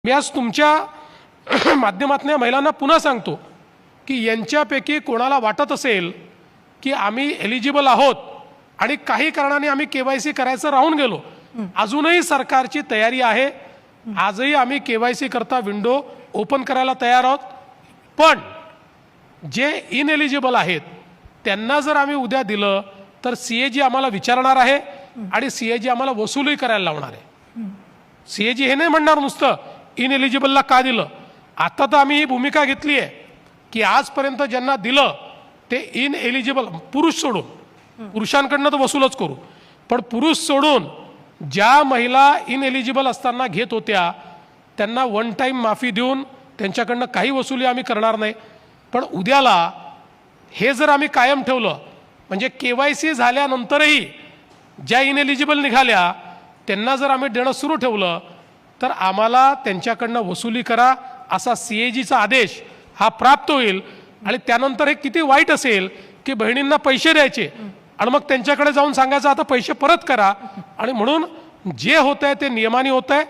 मी आज तुमच्या माध्यमातून महिलांना पुन्हा सांगतो की यांच्यापैकी कोणाला वाटत असेल की आम्ही एलिजिबल आहोत आणि काही कारणाने आम्ही केवायसी करायचं राहून गेलो, अजूनही सरकारची तयारी आहे। आजही आम्ही केवायसी करता विंडो ओपन करायला तयार आहोत। पण जे इनएलिजिबल आहेत त्यांना जर आम्ही उद्या दिलं तर सीएजी आम्हाला विचारणार आहे आणि सीएजी आम्हाला वसुली करायला लावणार आहे। सीएजी हे नाही म्हणणार नुसतं इनएलिजिबलला का दिलं। आता तर आम्ही ही भूमिका घेतली आहे की आजपर्यंत ज्यांना दिलं ते इनएलिजिबल पुरुष सोडून, पुरुषांकडनं तर वसूलच करू, पण पुरुष सोडून ज्या महिला इनएलिजिबल असताना घेत होत्या त्यांना वन टाइम माफी देऊन त्यांच्याकडनं काही वसुली आम्ही करणार नाही। पण उद्याला हे जर आम्ही कायम ठेवलं म्हणजे केवायसी झाल्यानंतरही ज्या इनएलिजिबल निघाल्या त्यांना जर आम्ही देणं सुरू ठेवलं तर आम्हाला त्यांच्याकडनं वसुली करा असा सीएजीचा आदेश हा प्राप्त होईल। आणि त्यानंतर हे किती वाईट असेल की बहिणींना पैसे द्यायचे आणि मग त्यांच्याकडे जाऊन सांगायचं आता पैसे परत करा। आणि म्हणून जे होतंय ते नियमाने होतंय।